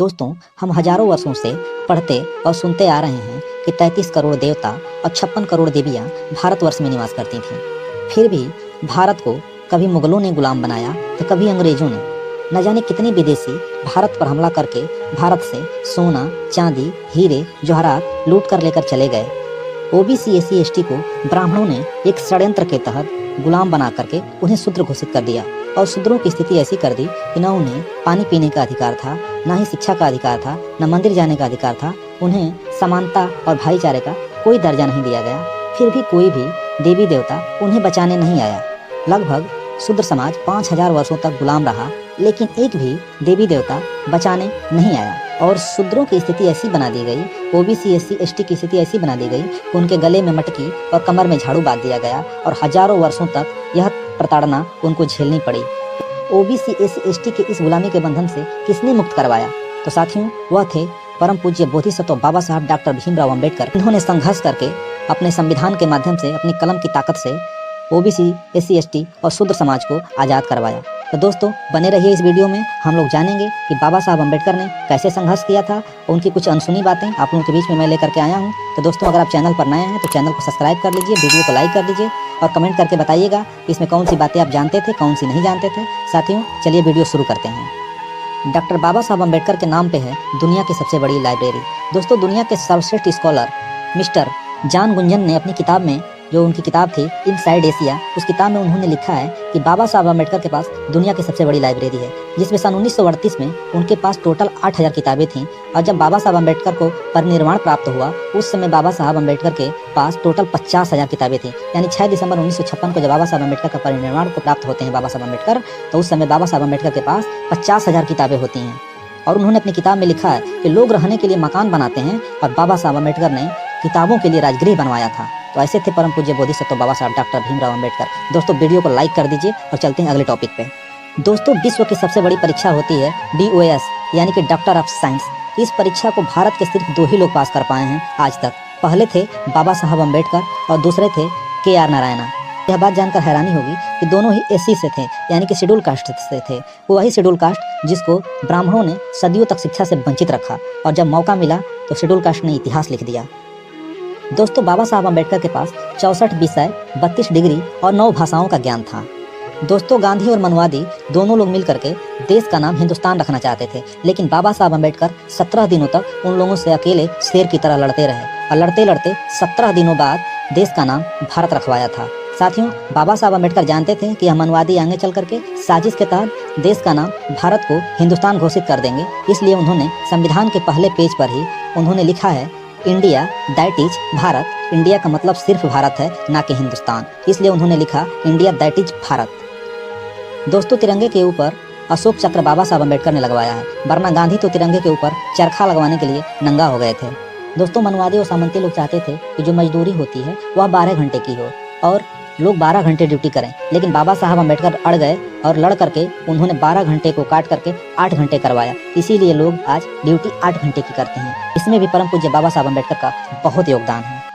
दोस्तों, हम हजारों वर्षों से पढ़ते और सुनते आ रहे हैं कि 33 करोड़ देवता और 56 करोड़ देवियाँ भारतवर्ष में निवास करती थीं। फिर भी भारत को कभी मुगलों ने गुलाम बनाया तो कभी अंग्रेजों ने। न जाने कितने विदेशी भारत पर हमला करके भारत से सोना, चांदी, हीरे, जवाहरात लूट कर लेकर चले गए। ओबीसी, एससी, एसटी को ब्राह्मणों ने एक षड्यंत्र के तहत गुलाम बना करके उन्हें शूद्र घोषित कर दिया और शूद्रों की स्थिति ऐसी कर दी कि न उन्हें पानी पीने का अधिकार था, न ही शिक्षा का अधिकार था, न मंदिर जाने का अधिकार था। उन्हें समानता और भाईचारे का कोई दर्जा नहीं दिया गया। फिर भी कोई भी देवी देवता उन्हें बचाने नहीं आया। लगभग शूद्र समाज 5000 वर्षों तक गुलाम रहा, लेकिन एक भी देवी देवता बचाने नहीं आया और शूद्रों की स्थिति ऐसी बना दी गई, ओबीसी, एससी, एसटी की स्थिति ऐसी बना दी गई कि उनके गले में मटकी और कमर में झाड़ू बांध दिया गया और हजारों वर्षों तक यह प्रताड़ना उनको झेलनी पड़ी। ओबीसी, एससी, एसटी के इस गुलामी के बंधन से किसने मुक्त करवाया? तो साथियों, वह थे परम पूज्य बोधिसत्व बाबा साहब डॉक्टर भीमराव अंबेडकर। इन्होंने संघर्ष करके अपने संविधान के माध्यम से, अपनी कलम की ताकत से ओबीसी, एससी, एसटी और शूद्र समाज को आज़ाद करवाया। तो दोस्तों, बने रहिए इस वीडियो में। हम लोग जानेंगे कि बाबा साहब अंबेडकर ने कैसे संघर्ष किया था और उनकी कुछ अनसुनी बातें आप लोगों के बीच में मैं लेकर के आया हूँ। तो दोस्तों, अगर आप चैनल पर नए हैं तो चैनल को सब्सक्राइब कर लीजिए, वीडियो को लाइक कर दीजिए और कमेंट करके बताइएगा इसमें कौन सी बातें आप जानते थे, कौन सी नहीं जानते थे। साथियों, चलिए वीडियो शुरू करते हैं। डॉक्टर बाबा साहब अंबेडकर के नाम पे है दुनिया की सबसे बड़ी लाइब्रेरी। दोस्तों, दुनिया के सर्वश्रेष्ठ स्कॉलर मिस्टर जॉन गुंजन ने अपनी किताब में, जो उनकी किताब थी इनसाइड एशिया, उस किताब में उन्होंने लिखा है कि बाबा साहब अंबेडकर के पास दुनिया की सबसे बड़ी लाइब्रेरी है, जिसमें सन 1938 में उनके पास टोटल 8000 किताबें थीं। और जब बाबा साहब अंबेडकर को परिनिर्वाण प्राप्त हुआ, उस समय बाबा साहब अंबेडकर के पास टोटल 50,000 किताबें थीं। यानी 6 दिसंबर 1956 को जब बाबा साहब अंबेडकर का परिनिर्वाण को प्राप्त होते हैं बाबा साहब अंबेडकर, तो उस समय बाबा साहब अंबेडकर के पास 50,000 किताबें होती हैं। और उन्होंने अपनी किताब में लिखा है कि लोग रहने के लिए मकान बनाते हैं और बाबा साहब अंबेडकर ने किताबों के लिए राजगृह बनवाया था। तो ऐसे थे परम पूज्य बोधिसत्व बाबा साहब डॉक्टर भीमराव अंबेडकर। दोस्तों, वीडियो को लाइक कर दीजिए और चलते हैं अगले टॉपिक पे। दोस्तों, विश्व की सबसे बड़ी परीक्षा होती है DOS, यानी कि डॉक्टर ऑफ साइंस। इस परीक्षा को भारत के सिर्फ 2 ही लोग पास कर पाए हैं आज तक। पहले थे बाबा साहब अंबेडकर और दूसरे थे KR नारायणा। यह बात जानकर हैरानी होगी कि दोनों ही SC से थे, यानी कि शेड्यूल कास्ट से थे। वो वही शेड्यूल कास्ट जिसको ब्राह्मणों ने सदियों तक शिक्षा से वंचित रखा, और जब मौका मिला तो शेड्यूल कास्ट ने इतिहास लिख दिया। दोस्तों, बाबा साहब अंबेडकर के पास 64 विषय, 32 डिग्री और 9 भाषाओं का ज्ञान था। दोस्तों, गांधी और मनुवादी दोनों लोग मिलकर के देश का नाम हिंदुस्तान रखना चाहते थे, लेकिन बाबा साहब अंबेडकर 17 दिनों तक उन लोगों से अकेले शेर की तरह लड़ते रहे और लड़ते लड़ते 17 दिनों बाद देश का नाम भारत रखवाया था। साथियों, बाबा साहब अंबेडकर जानते थे कि हम मनुवादी आगे चल करके साजिश के तहत देश का नाम भारत को हिंदुस्तान घोषित कर देंगे। इसलिए उन्होंने संविधान के पहले पेज पर ही उन्होंने लिखा है, India that is Bharat. India का मतलब सिर्फ भारत है, ना कि हिंदुस्तान। इसलिए उन्होंने लिखा इंडिया दैट इज भारत। दोस्तों, तिरंगे के ऊपर अशोक चक्र बाबा साहब अंबेडकर ने लगवाया है, वरना गांधी तो तिरंगे के ऊपर चरखा लगवाने के लिए नंगा हो गए थे। दोस्तों, मनुवादी और सामंती लोग चाहते थे कि जो मजदूरी होती है वह 12 घंटे की हो और लोग 12 घंटे ड्यूटी करें, लेकिन बाबा साहब अंबेडकर अड़ गए और लड़ करके उन्होंने 12 घंटे को काट करके 8 घंटे करवाया। इसीलिए लोग आज ड्यूटी 8 घंटे की करते हैं। इसमें भी परम पूज्य बाबा साहब अंबेडकर का बहुत योगदान है।